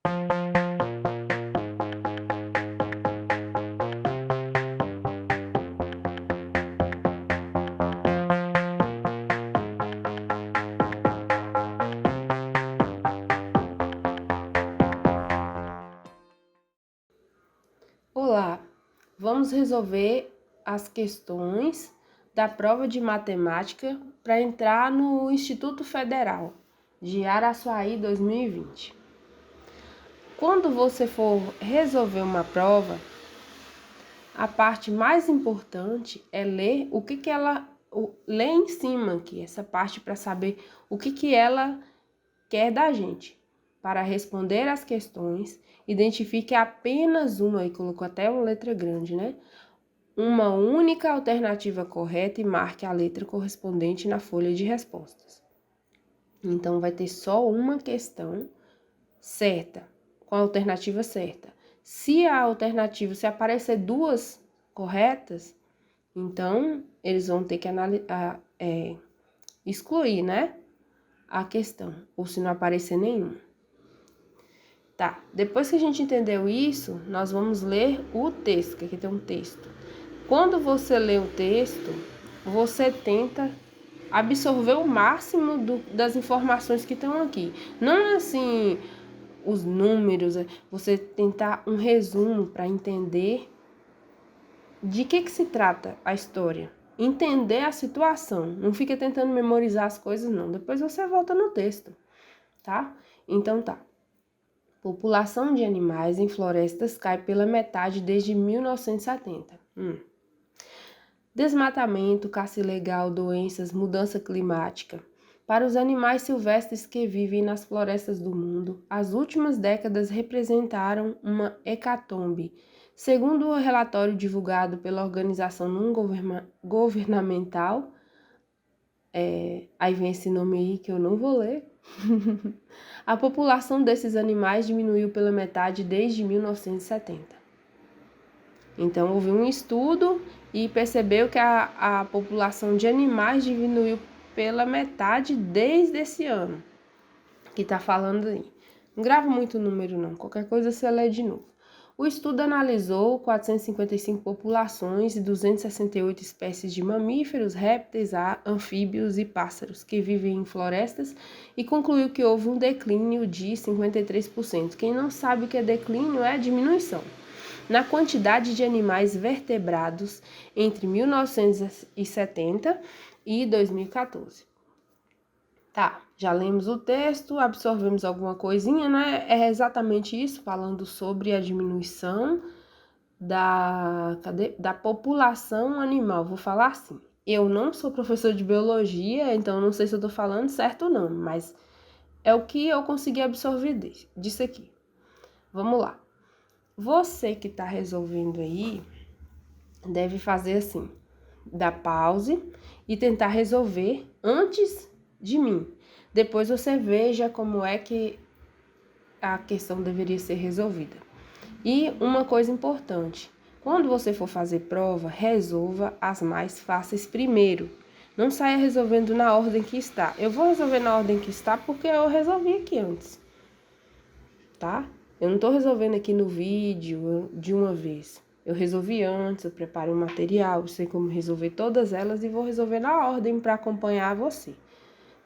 Olá, vamos resolver as questões da prova de matemática para entrar no Instituto Federal de Araçuaí 2020. Quando você for resolver uma prova, a parte mais importante é ler ler em cima aqui, essa parte para saber o que ela quer da gente. Para responder as questões, identifique apenas uma, e colocou até uma letra grande, né? Uma única alternativa correta e marque a letra correspondente na folha de respostas. Então, vai ter só uma questão certa, com a alternativa certa. Se aparecer duas corretas, então eles vão ter que excluir, né, a questão, ou se não aparecer nenhuma. Tá, depois que a gente entendeu isso, nós vamos ler o texto, que aqui tem um texto. Quando você lê o texto, você tenta absorver o máximo das informações que estão aqui. Não assim os números, você tentar um resumo para entender de que se trata a história. Entender a situação. Não fica tentando memorizar as coisas, não. Depois você volta no texto, tá? Então tá. População de animais em florestas cai pela metade desde 1970. Desmatamento, caça ilegal, doenças, mudança climática. Para os animais silvestres que vivem nas florestas do mundo, as últimas décadas representaram uma hecatombe. Segundo o relatório divulgado pela organização não governamental, aí vem esse nome aí que eu não vou ler, a população desses animais diminuiu pela metade desde 1970. Então, houve um estudo e percebeu que a população de animais diminuiu pela metade desde esse ano, que está falando aí. Não grava muito número não, qualquer coisa você lê de novo. O estudo analisou 455 populações e 268 espécies de mamíferos, répteis, anfíbios e pássaros que vivem em florestas e concluiu que houve um declínio de 53%. Quem não sabe o que é declínio é diminuição na quantidade de animais vertebrados entre 1970 e 2014. Tá, já lemos o texto, absorvemos alguma coisinha, né? É exatamente isso, falando sobre a diminuição da população animal. Vou falar assim, eu não sou professor de biologia, então não sei se eu tô falando certo ou não, mas é o que eu consegui absorver disso aqui. Vamos lá. Você que tá resolvendo aí, deve fazer assim, dar pause e tentar resolver antes de mim. Depois você veja como é que a questão deveria ser resolvida. E uma coisa importante, quando você for fazer prova, resolva as mais fáceis primeiro. Não saia resolvendo na ordem que está. Eu vou resolver na ordem que está porque eu resolvi aqui antes, tá? Eu não estou resolvendo aqui no vídeo de uma vez. Eu resolvi antes, eu preparei um material, sei como resolver todas elas e vou resolver na ordem para acompanhar você.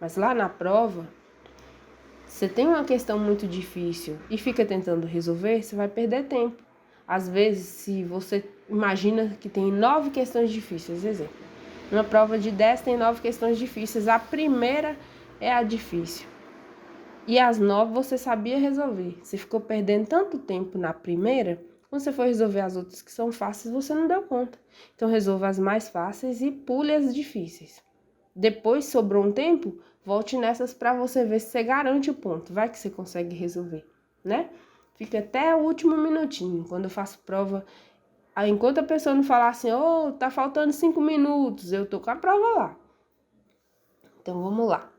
Mas lá na prova, você tem uma questão muito difícil e fica tentando resolver, você vai perder tempo. Às vezes, se você imagina que tem 9 questões difíceis, exemplo. Uma prova de 10 tem 9 questões difíceis, a primeira é a difícil. E as 9 você sabia resolver. Você ficou perdendo tanto tempo na primeira, quando você for resolver as outras que são fáceis, você não deu conta. Então, resolva as mais fáceis e pule as difíceis. Depois, sobrou um tempo, volte nessas para você ver se você garante o ponto. Vai que você consegue resolver, né? Fica até o último minutinho. Quando eu faço prova, enquanto a pessoa não falar assim, tá faltando 5 minutos, eu tô com a prova lá. Então, vamos lá.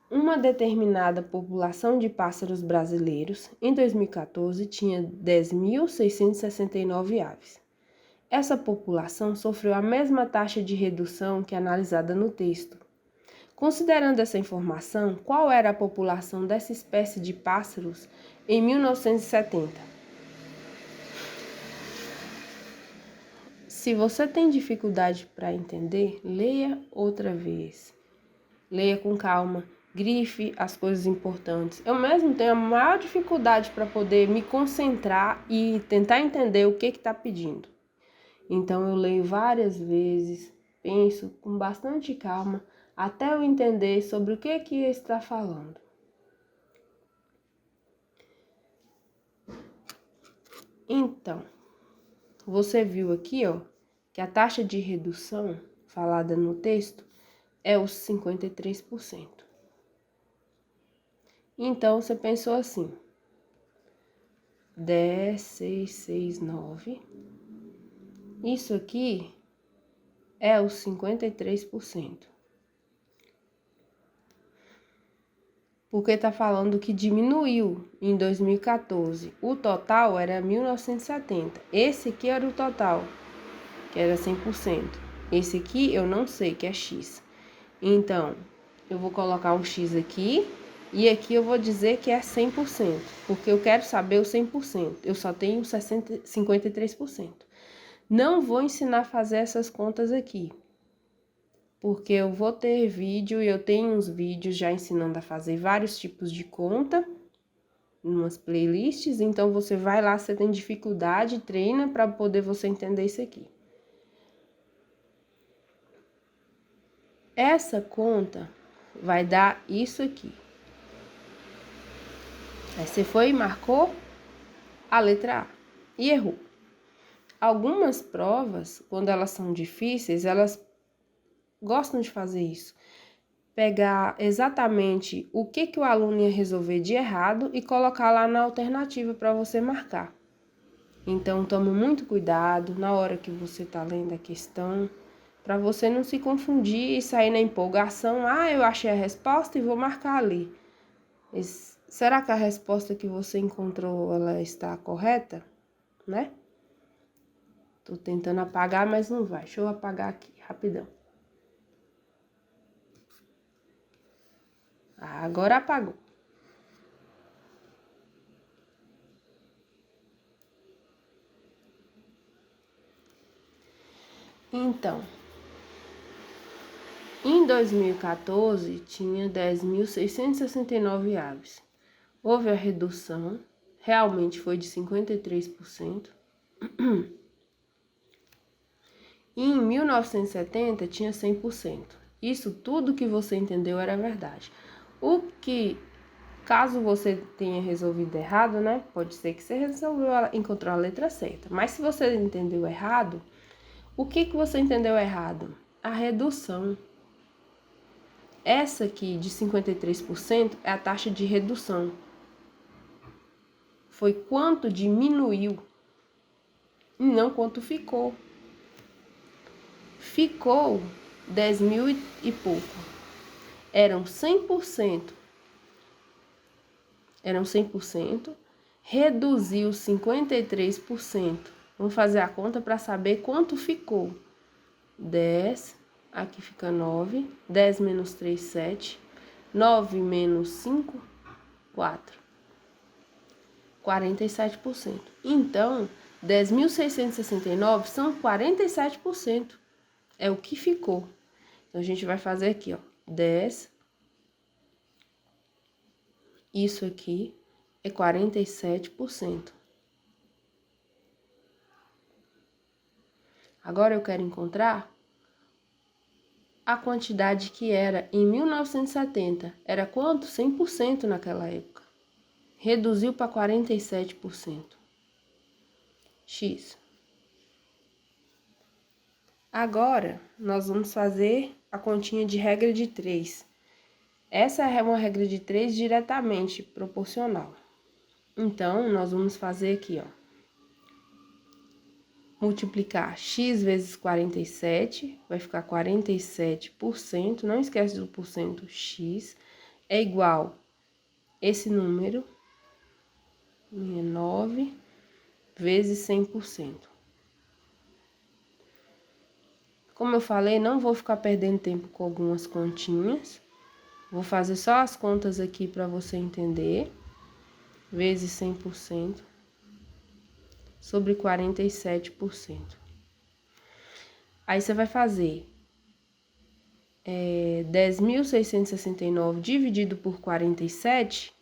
Uma determinada população de pássaros brasileiros, em 2014, tinha 10.669 aves. Essa população sofreu a mesma taxa de redução que analisada no texto. Considerando essa informação, qual era a população dessa espécie de pássaros em 1970? Se você tem dificuldade para entender, leia outra vez. Leia com calma, grife as coisas importantes. Eu mesmo tenho a maior dificuldade para poder me concentrar e tentar entender o que está pedindo. Então eu leio várias vezes, penso com bastante calma, até eu entender sobre o que está falando. Então, você viu aqui, ó, que a taxa de redução falada no texto é os 53%. Então, você pensou assim, 10, 6, 6, 9. Isso aqui é os 53%. Porque está falando que diminuiu em 2014. O total era 1970. Esse aqui era o total, que era 100%. Esse aqui eu não sei, que é X. Então, eu vou colocar um X aqui e aqui eu vou dizer que é 100%, porque eu quero saber o 100%. Eu só tenho 53%. Não vou ensinar a fazer essas contas aqui, porque eu vou ter vídeo e eu tenho uns vídeos já ensinando a fazer vários tipos de conta, umas playlists, então você vai lá, você tem dificuldade, treina para poder você entender isso aqui. Essa conta vai dar isso aqui. Aí você foi e marcou a letra A e errou. Algumas provas, quando elas são difíceis, elas gostam de fazer isso. Pegar exatamente o que o aluno ia resolver de errado e colocar lá na alternativa para você marcar. Então, tome muito cuidado na hora que você está lendo a questão, para você não se confundir e sair na empolgação. Ah, eu achei a resposta e vou marcar ali. Será que a resposta que você encontrou, ela está correta? Né? Tô tentando apagar, mas não vai. Deixa eu apagar aqui, rapidão. Agora apagou. Então, em 2014, tinha 10.669 aves. Houve a redução, realmente foi de 53%. E em 1970, tinha 100%. Isso tudo que você entendeu era verdade. O que, caso você tenha resolvido errado, né? Pode ser que você encontrou a letra certa. Mas se você entendeu errado, o que você entendeu errado? A redução. Essa aqui de 53% é a taxa de redução. Foi quanto diminuiu e não quanto ficou. Ficou 10 mil e pouco. Eram 100%. Reduziu 53%. Vamos fazer a conta para saber quanto ficou. 10, aqui fica 9. 10 menos 3, 7. 9 menos 5, 4. 47%. Então, 10.669 são 47%. É o que ficou. Então, a gente vai fazer aqui, ó. 10. Isso aqui é 47%. Agora eu quero encontrar a quantidade que era em 1970. Era quanto? 100% naquela época. Reduziu para 47%. X. Agora, nós vamos fazer a continha de regra de 3. Essa é uma regra de 3 diretamente proporcional. Então, nós vamos fazer aqui, ó. Multiplicar x vezes 47, vai ficar 47%. Não esquece do porcento, x é igual esse número, 9 vezes 100%. Como eu falei, não vou ficar perdendo tempo com algumas continhas, Vou fazer só as contas aqui para você entender. Vezes 100% sobre 47%. Aí você vai fazer 10.669 dividido por 47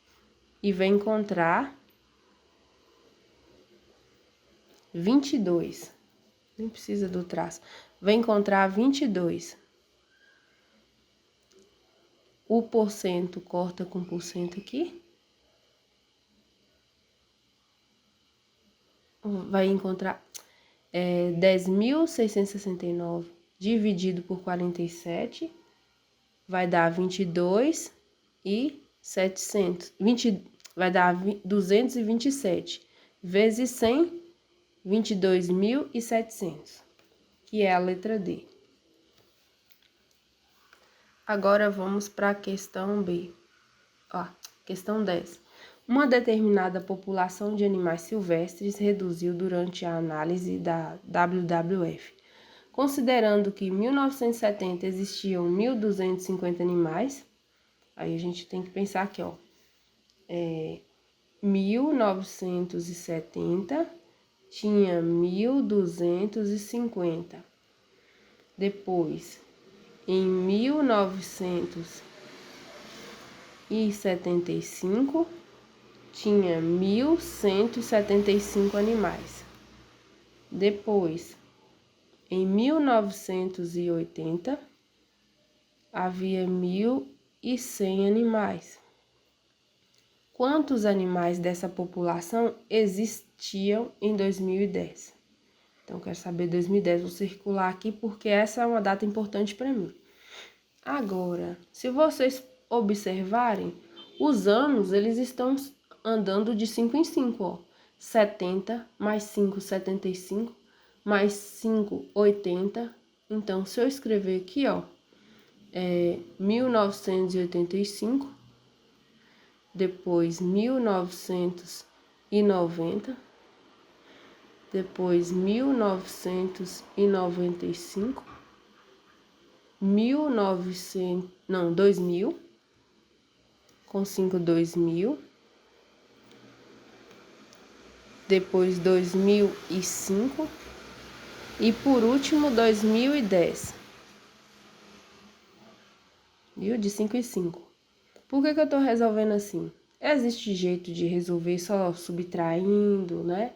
e vai encontrar 22. Nem precisa do traço. Vai encontrar 22. O porcento corta com porcento aqui. Vai encontrar 10.669 dividido por 47 vai dar 22.700. Vai dar 227 vezes 100, 22.700, que é a letra D. Agora vamos para a questão B. Ó, questão 10. Uma determinada população de animais silvestres reduziu durante a análise da WWF. Considerando que em 1970 existiam 1.250 animais, aí a gente tem que pensar aqui, ó, 1970 tinha 1.250. Depois, em 1975, tinha 1.175 animais. Depois, em 1980, havia 1.100 animais. Quantos animais dessa população existiam em 2010? Então, quero saber 2010, vou circular aqui porque essa é uma data importante para mim. Agora, se vocês observarem, os anos, eles estão andando de 5 em 5, ó. 70 mais 5, 75, mais 5, 80. Então, se eu escrever aqui, ó, 1985, depois 1990, depois 1995, 2000, com 5, 2000, depois 2005 e por último 2010. Viu? De 5 em 5. Por que eu tô resolvendo assim? Existe jeito de resolver só subtraindo, né?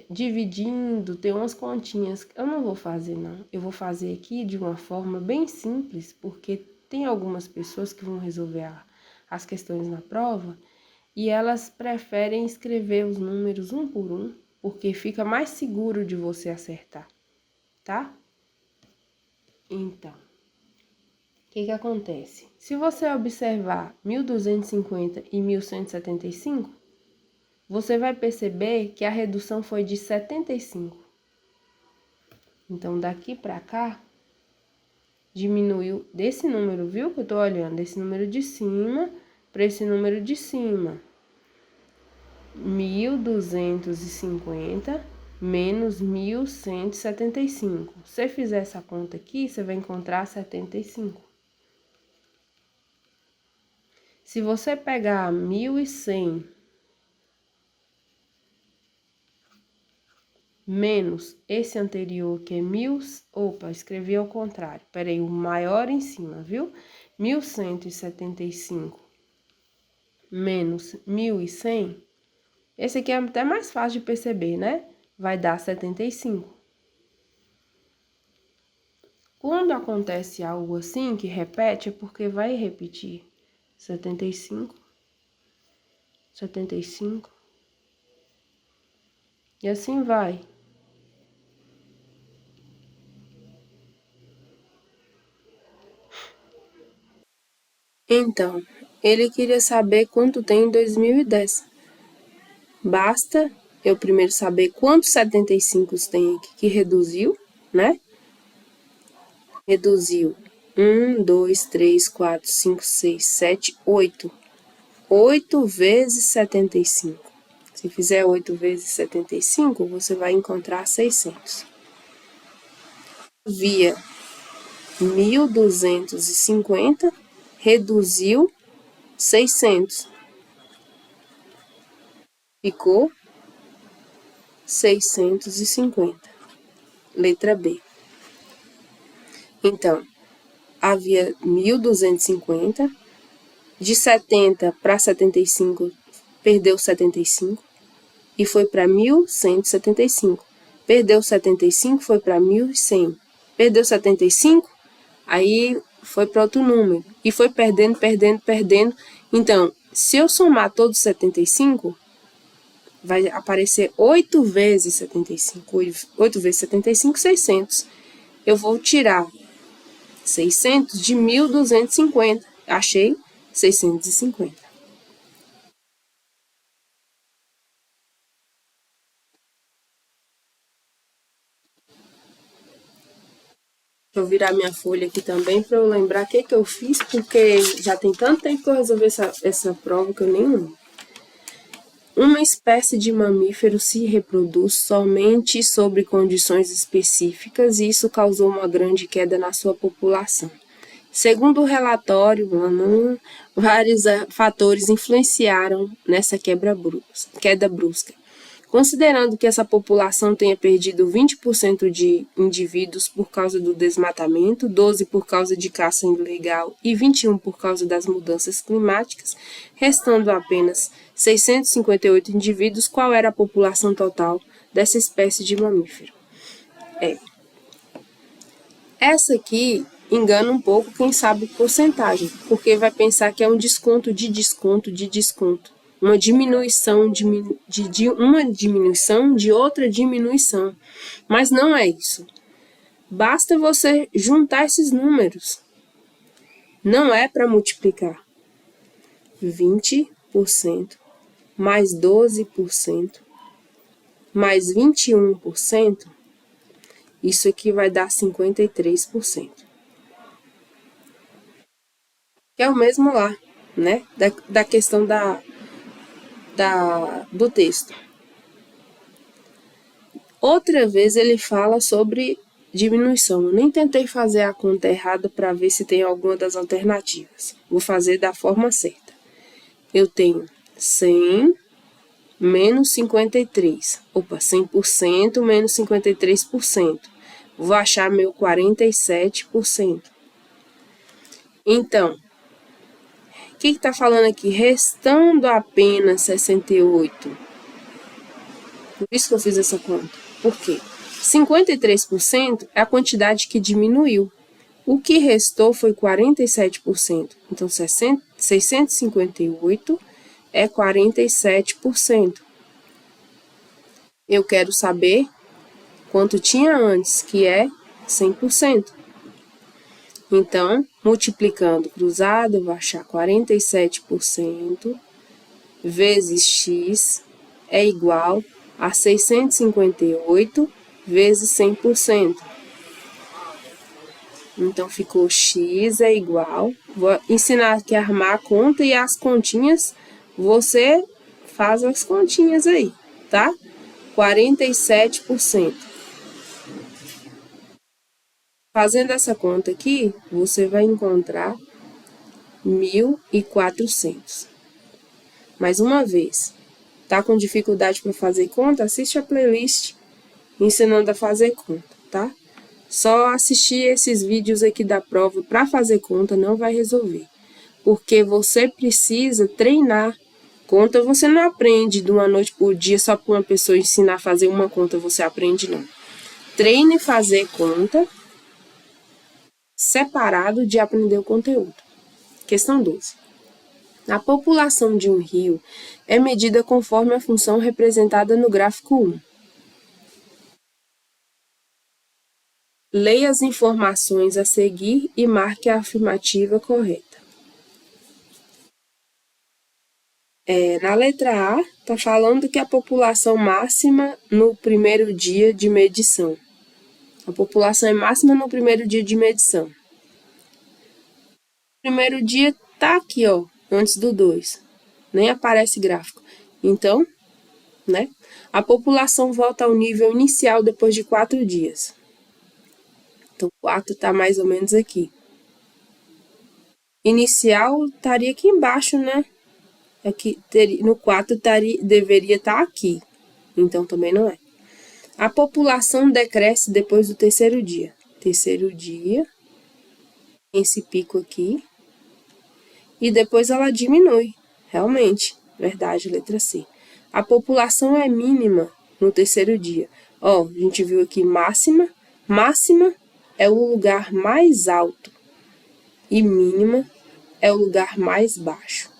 Dividindo, tem umas continhas que eu não vou fazer, não. Eu vou fazer aqui de uma forma bem simples, porque tem algumas pessoas que vão resolver as questões na prova e elas preferem escrever os números um por um, porque fica mais seguro de você acertar, tá? Então, o que acontece? Se você observar 1250 e 1175, você vai perceber que a redução foi de 75. Então, daqui para cá, diminuiu desse número, viu? Que eu tô olhando, desse número de cima para esse número de cima. 1250 menos 1175. Se você fizer essa conta aqui, você vai encontrar 75. Se você pegar 1100 menos esse anterior, que é escrevi ao contrário. Peraí, o maior em cima, viu? 1175 menos 1100. Esse aqui é até mais fácil de perceber, né? Vai dar 75. Quando acontece algo assim, que repete, é porque vai repetir. 75, 75. E assim vai. Então, ele queria saber quanto tem em 2010. Basta eu primeiro saber quantos 75 tem aqui que reduziu, né? Reduziu 1, 2, 3, 4, 5, 6, 7, 8. 8 vezes 75. Se fizer 8 vezes 75, você vai encontrar 600. Havia 1.250 reduziu 600. Ficou 650. Letra B. Então, havia 1.250. De 70 para 75, perdeu 75 e foi para 1.175. Perdeu 75, foi para 1.100. Perdeu 75, aí foi para outro número. E foi perdendo, perdendo, perdendo. Então, se eu somar todos os 75, vai aparecer 8 vezes 75. 8 vezes 75, 600. Eu vou tirar 600 de 1.250. Achei 650. Deixa eu virar minha folha aqui também para eu lembrar o que eu fiz, porque já tem tanto tempo que eu resolvi essa prova que eu nem lembro. Uma espécie de mamífero se reproduz somente sobre condições específicas e isso causou uma grande queda na sua população. Segundo o relatório, vários fatores influenciaram nessa queda brusca. Considerando que essa população tenha perdido 20% de indivíduos por causa do desmatamento, 12% por causa de caça ilegal e 21% por causa das mudanças climáticas, restando apenas 658 indivíduos, qual era a população total dessa espécie de mamífero? Essa aqui engana um pouco quem sabe porcentagem, porque vai pensar que é um desconto de desconto de desconto. Uma diminuição de uma diminuição de outra diminuição. Mas não é isso. Basta você juntar esses números. Não é para multiplicar. 20% mais 12% mais 21%, isso aqui vai dar 53%. Que é o mesmo lá, né? Da questão do texto. Outra vez ele fala sobre diminuição. Eu nem tentei fazer a conta errada para ver se tem alguma das alternativas. Vou fazer da forma certa. Eu tenho 100 menos 53. Opa, 100% menos 53%. Vou achar meu 47%. Então, o que está falando aqui? Restando apenas 68. Por isso que eu fiz essa conta. Por quê? 53% é a quantidade que diminuiu. O que restou foi 47%. Então, 658 é 47%. Eu quero saber quanto tinha antes, que é 100%. Então, multiplicando cruzado, eu vou achar 47% vezes x é igual a 658 vezes 100%. Então, ficou x é igual... Vou ensinar aqui a armar a conta e as continhas, você faz as continhas aí, tá? 47%. Fazendo essa conta aqui, você vai encontrar 1.400. Mais uma vez, tá com dificuldade para fazer conta? Assiste a playlist ensinando a fazer conta, tá? Só assistir esses vídeos aqui da prova para fazer conta não vai resolver. Porque você precisa treinar. Conta você não aprende de uma noite por dia só para uma pessoa ensinar a fazer uma conta, você aprende não. Treine fazer conta separado de aprender o conteúdo. Questão 12. A população de um rio é medida conforme a função representada no gráfico 1. Leia as informações a seguir e marque a afirmativa correta. Na letra A, está falando que a população máxima no primeiro dia de medição. A população é máxima no primeiro dia de medição. O primeiro dia está aqui, ó, antes do 2. Nem aparece gráfico. Então, né? A população volta ao nível inicial depois de 4 dias. Então, 4 está mais ou menos aqui. Inicial estaria aqui embaixo, né? Aqui, no 4 deveria estar aqui. Então, também não é. A população decresce depois do terceiro dia. Terceiro dia, esse pico aqui. E depois ela diminui. Realmente, verdade, letra C. A população é mínima no terceiro dia. Ó, a gente viu aqui máxima. Máxima é o lugar mais alto. E mínima é o lugar mais baixo.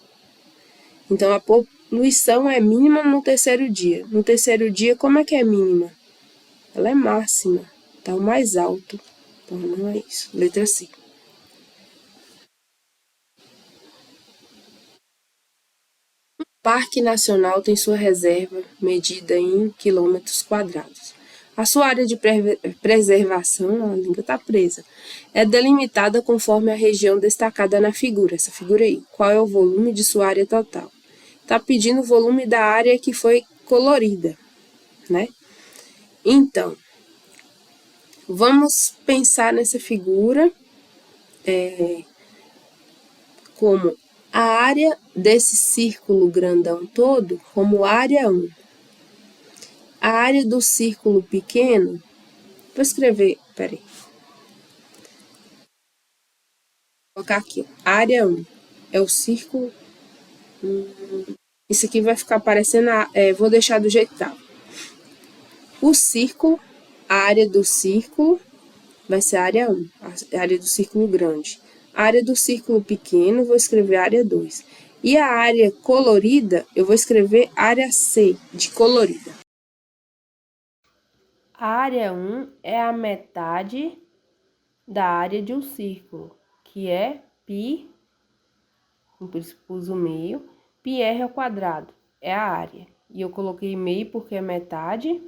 Então, a poluição é mínima no terceiro dia. No terceiro dia, como é que é mínima? Ela é máxima, tá o mais alto. Então, não é isso. Letra C. Parque Nacional tem sua reserva medida em quilômetros quadrados. A sua área de preservação, a língua está presa, é delimitada conforme a região destacada na figura. Essa figura aí. Qual é o volume de sua área total? Está pedindo o volume da área que foi colorida, né? Então, vamos pensar nessa figura como a área desse círculo grandão todo como área 1. A área do círculo pequeno, vou escrever, peraí. Vou colocar aqui, ó, área 1 é o círculo. Isso aqui vai ficar parecendo, vou deixar do jeito que tá. O círculo, a área do círculo vai ser a área 1, a área do círculo grande. A área do círculo pequeno, vou escrever área 2. E a área colorida, eu vou escrever área C, de colorida. A área 1 é a metade da área de um círculo, que é π, por isso pus o meio, πr ao quadrado, é a área. E eu coloquei meio porque é metade.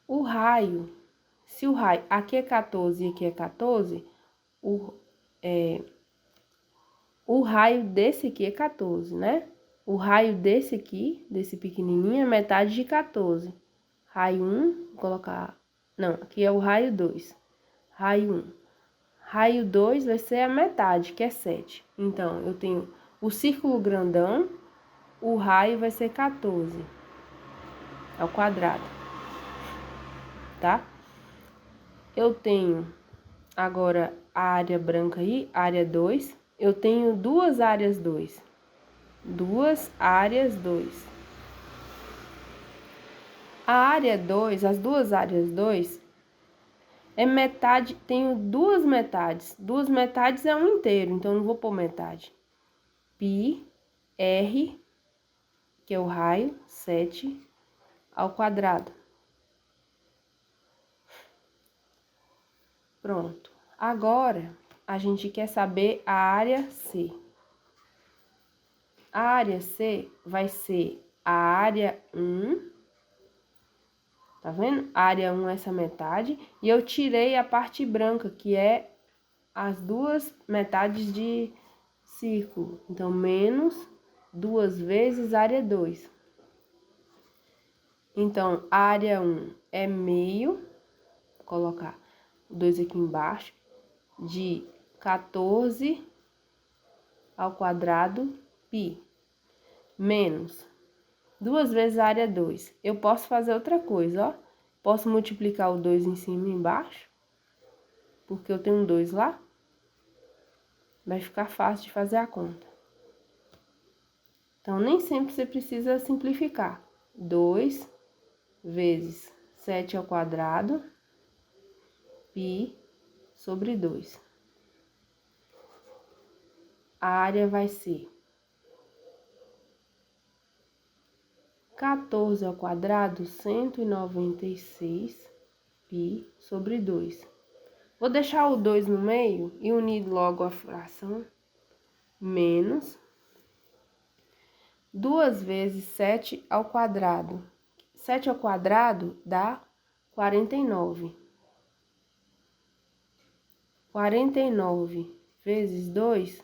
O raio, se o raio, aqui é 14 e aqui é 14, o raio desse aqui é 14, né? O raio desse aqui, desse pequenininho, é metade de 14. Raio 1, vou colocar... Não, aqui é o raio 2. Raio 1. Raio 2 vai ser a metade, que é 7. Então, eu tenho o círculo grandão, o raio vai ser 14 ao quadrado, tá? Eu tenho agora a área branca aí, área 2. Eu tenho duas áreas 2. Duas áreas 2. A área 2, as duas áreas 2, é metade, tenho duas metades. Duas metades é um inteiro, então não vou pôr metade. Π, R, que é o raio, 7, ao quadrado. Pronto. Agora, a gente quer saber a área C. A área C vai ser a área 1, tá vendo? A área 1 é essa metade, e eu tirei a parte branca, que é as duas metades de círculo. Então, menos 2 vezes área 2. Então, a área 1 é meio, vou colocar o 2 aqui embaixo, de 14 ao quadrado π, menos 2 vezes a área 2. Eu posso fazer outra coisa, ó. Posso multiplicar o 2 em cima e embaixo, porque eu tenho um 2 lá. Vai ficar fácil de fazer a conta. Então, nem sempre você precisa simplificar. 2 vezes 7 ao quadrado, π sobre 2. A área vai ser 14 ao quadrado, 196 π sobre 2. Vou deixar o 2 no meio e unir logo a fração, menos 2 vezes 7 ao quadrado. 7 ao quadrado dá 49. 49 vezes 2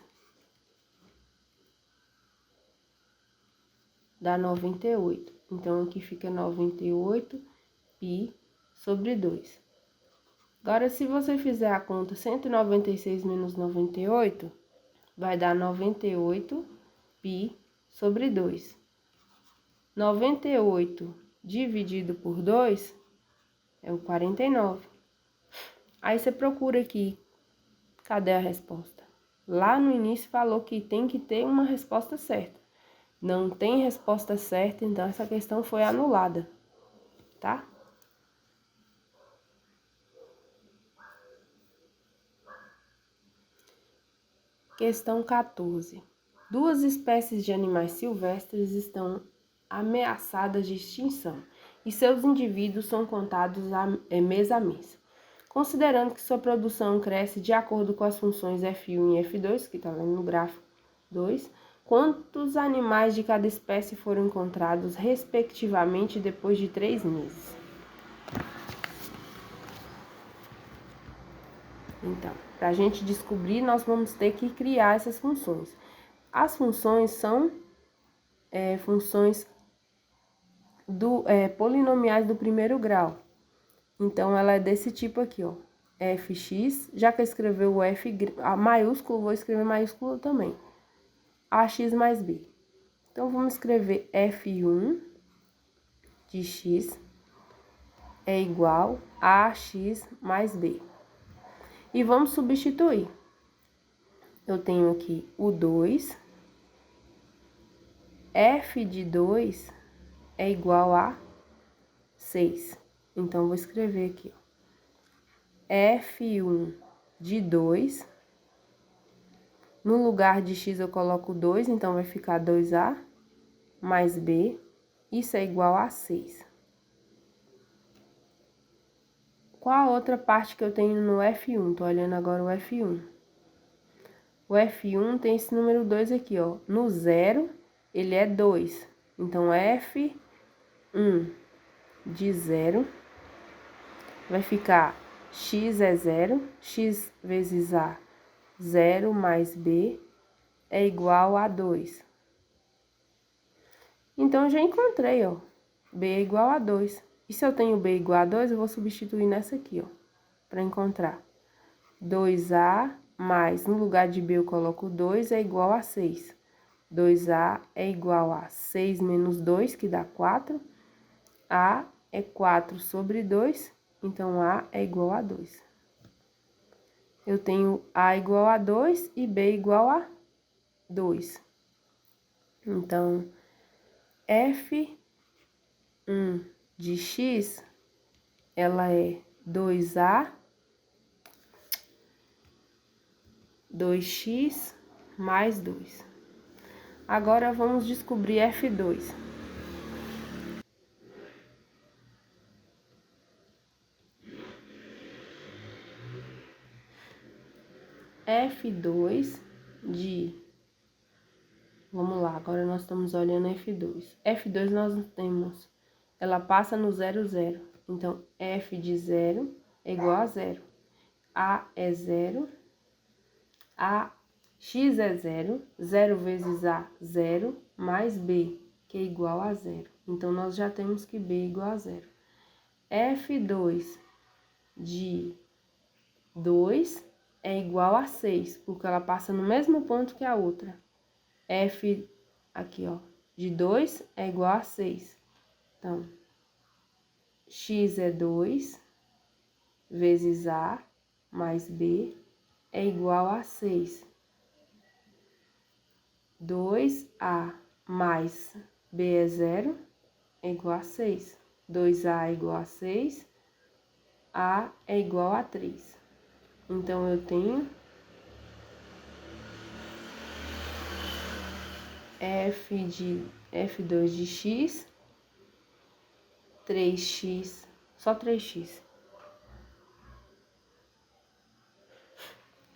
dá 98. Então, aqui fica 98 π sobre 2. Agora, se você fizer a conta 196 menos 98, vai dar 98 pi sobre 2. 98 dividido por 2 é o 49. Aí você procura aqui, cadê a resposta? Lá no início falou que tem que ter uma resposta certa. Não tem resposta certa, então essa questão foi anulada, tá? Questão 14. Duas espécies de animais silvestres estão ameaçadas de extinção e seus indivíduos são contados mês a mês. Considerando que sua produção cresce de acordo com as funções F1 e F2, que está lá no gráfico 2, quantos animais de cada espécie foram encontrados, respectivamente, depois de 3 meses? Então, para a gente descobrir, nós vamos ter que criar essas funções. As funções são funções polinomiais do primeiro grau. Então, ela é desse tipo aqui, ó. Fx, já que eu escrevi o F maiúsculo, vou escrever maiúsculo também. Ax mais b. Então, vamos escrever F1 de x é igual a ax mais b. E vamos substituir. Eu tenho aqui o 2. F de 2 é igual a 6. Então, vou escrever aqui, ó. F1 de 2. No lugar de x eu coloco 2, então vai ficar 2a mais b. Isso é igual a 6. Qual a outra parte que eu tenho no F1? Tô olhando agora o F1. O F1 tem esse número 2 aqui, ó. No 0, ele é 2. Então, F1 de 0 vai ficar x é 0, x vezes a, 0 mais b é igual a 2. Então, eu já encontrei, ó, b é igual a 2. E se eu tenho b igual a 2, eu vou substituir nessa aqui, ó, para encontrar. 2a mais, no lugar de b eu coloco 2, é igual a 6. 2a é igual a 6 menos 2, que dá 4. A é 4 sobre 2, então a é igual a 2. Eu tenho a igual a 2 e b igual a 2. Então, F1 de x, ela é 2a, 2x mais 2. Agora, vamos descobrir F2. F2 de... Vamos lá, agora nós estamos olhando F2. F2 nós temos... Ela passa no 0, 0. Então, F de 0 é igual a 0. A é 0. A, x é 0. 0 vezes A, 0. Mais B, que é igual a 0. Então, nós já temos que B é igual a 0. F2 de 2 é igual a 6, porque ela passa no mesmo ponto que a outra. F, aqui, ó, de 2 é igual a 6. Então, x é 2 vezes A mais B é igual a 6. 2A mais B é 0 é igual a 6. 2A é igual a 6. A é igual a 3. Então, eu tenho F2 de x, 3x, só 3x.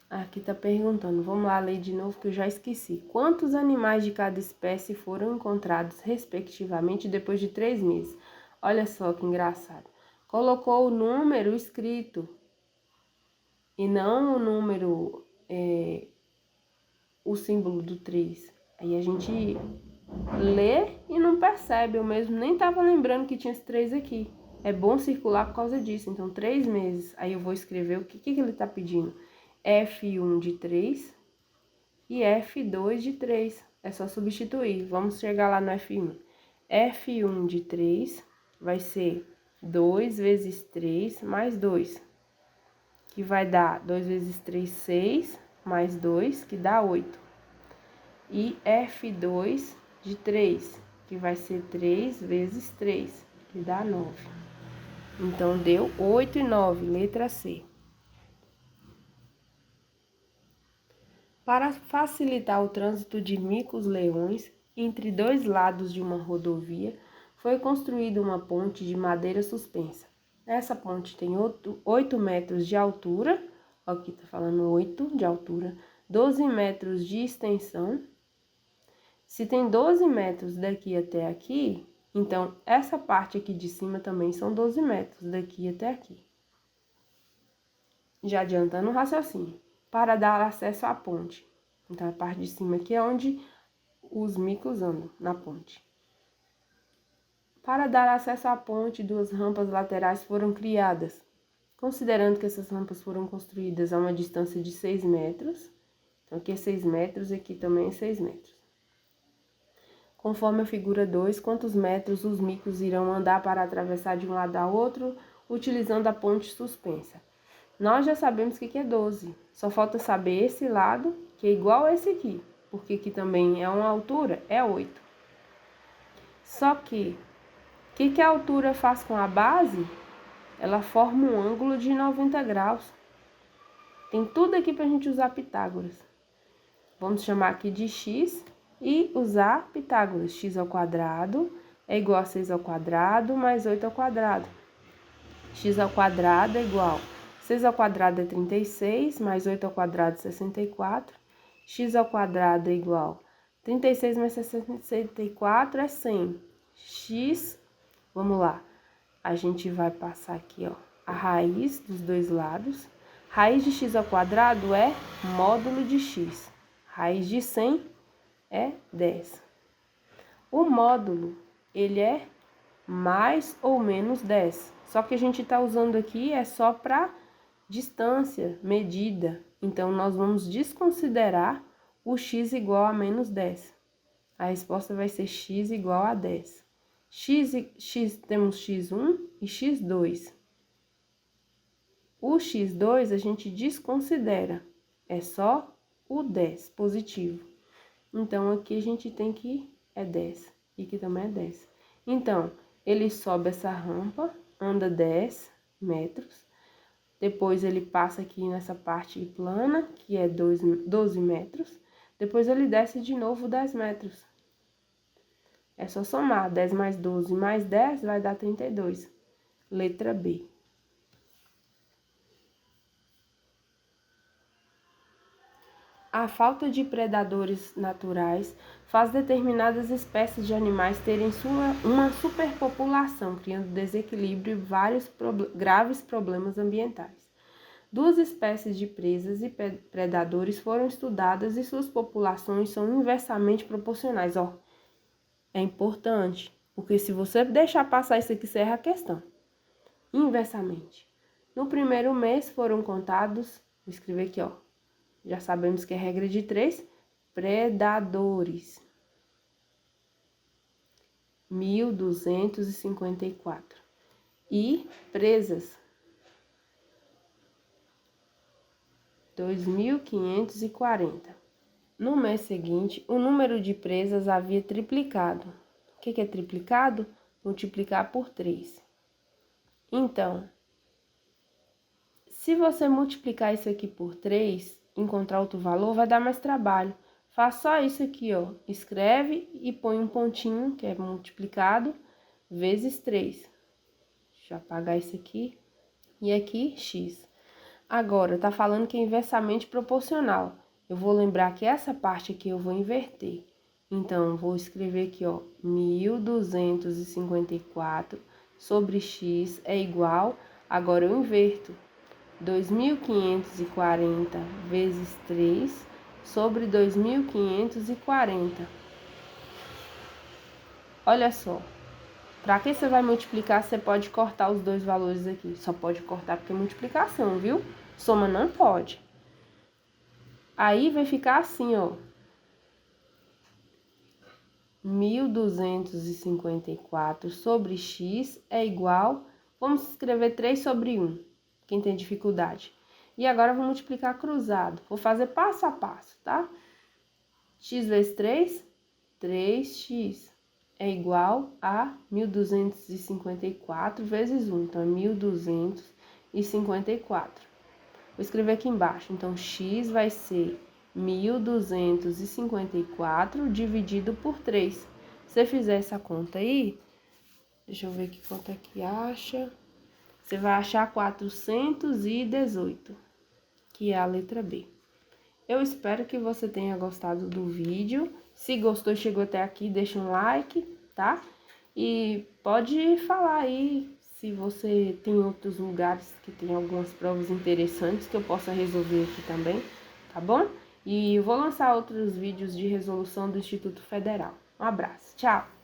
Aqui tá perguntando, vamos lá ler de novo que eu já esqueci. Quantos animais de cada espécie foram encontrados, respectivamente, depois de 3 meses? Olha só que engraçado. Colocou o número escrito e não o número, o símbolo do 3. Aí a gente lê e não percebe, eu mesmo nem tava lembrando que tinha esse 3 aqui. É bom circular por causa disso. Então, 3 meses. Aí eu vou escrever o que ele está pedindo. F1 de 3 e F2 de 3. É só substituir. Vamos chegar lá no F1. F1 de 3 vai ser 2 vezes 3 mais 2, que vai dar 2 vezes 3, 6, mais 2, que dá 8. E F2 de 3, que vai ser 3 vezes 3, que dá 9. Então, deu 8 e 9, letra C. Para facilitar o trânsito de micos-leões entre dois lados de uma rodovia, foi construída uma ponte de madeira suspensa. Essa ponte tem 8 metros de altura, aqui está falando 8 de altura, 12 metros de extensão. Se tem 12 metros daqui até aqui, então essa parte aqui de cima também são 12 metros daqui até aqui. Já adiantando o raciocínio, para dar acesso à ponte. Então, a parte de cima aqui é onde os micos andam, na ponte. Para dar acesso à ponte, 2 rampas laterais foram criadas, considerando que essas rampas foram construídas a uma distância de 6 metros. Então, aqui é 6 metros e aqui também é 6 metros. Conforme a figura 2, quantos metros os micos irão andar para atravessar de um lado ao outro, utilizando a ponte suspensa? Nós já sabemos que aqui é 12, só falta saber esse lado, que é igual a esse aqui, porque aqui também é uma altura, é 8. Só que, o que a altura faz com a base? Ela forma um ângulo de 90 graus. Tem tudo aqui para a gente usar Pitágoras. Vamos chamar aqui de x e usar Pitágoras. X ao quadrado é igual a 6 ao quadrado mais 8 ao quadrado. X ao quadrado é igual 6 ao quadrado é 36, mais 8 ao quadrado é 64. X ao quadrado é igual 36 mais 64 é 100. X, vamos lá, a gente vai passar aqui, ó, a raiz dos dois lados. Raiz de x ao quadrado é módulo de x. Raiz de 100 é 10. O módulo, ele é mais ou menos 10. Só que a gente está usando aqui é só para distância, medida. Então, nós vamos desconsiderar o x igual a menos 10. A resposta vai ser x igual a 10. Temos x1 e x2. O x2 a gente desconsidera. É só o 10 positivo. Então, aqui a gente tem que é 10. E aqui também é 10. Então, ele sobe essa rampa, anda 10 metros. Depois ele passa aqui nessa parte plana, que é 12 metros. Depois ele desce de novo 10 metros. É só somar 10 mais 12 mais 10 vai dar 32. Letra B. A falta de predadores naturais faz determinadas espécies de animais terem uma superpopulação, criando desequilíbrio e vários graves problemas ambientais. 2 espécies de presas e predadores foram estudadas e suas populações são inversamente proporcionais. Ó, é importante, porque se você deixar passar isso aqui, você erra a questão. Inversamente. No primeiro mês foram contados, vou escrever aqui, ó. Já sabemos que é regra de 3, predadores. 1.254. E presas. 2.540. No mês seguinte, o número de presas havia triplicado. O que é triplicado? Multiplicar por 3. Então, se você multiplicar isso aqui por 3, encontrar outro valor, vai dar mais trabalho. Faz só isso aqui, ó. Escreve e põe um pontinho, que é multiplicado, vezes 3. Deixa eu apagar isso aqui. E aqui, x. Agora, tá falando que é inversamente proporcional. Eu vou lembrar que essa parte aqui eu vou inverter. Então, vou escrever aqui, ó, 1.254 sobre x é igual, agora eu inverto, 2.540 vezes 3 sobre 2.540. Olha só, Para que você vai multiplicar, você pode cortar os dois valores aqui. Só pode cortar porque é multiplicação, viu? Soma não pode. Aí vai ficar assim, ó. 1.254 sobre x é igual... Vamos escrever 3 sobre 1. Quem tem dificuldade. E agora eu vou multiplicar cruzado. Vou fazer passo a passo, tá? X vezes 3, 3x é igual a 1.254 vezes 1. Então, é 1.254. Vou escrever aqui embaixo. Então, x vai ser 1.254 dividido por 3. Se você fizer essa conta aí, deixa eu ver que conta que acha. Você vai achar 418, que é a letra B. Eu espero que você tenha gostado do vídeo. Se gostou e chegou até aqui, deixa um like, tá? E pode falar aí se você tem outros lugares que tem algumas provas interessantes que eu possa resolver aqui também, tá bom? E eu vou lançar outros vídeos de resolução do Instituto Federal. Um abraço, tchau!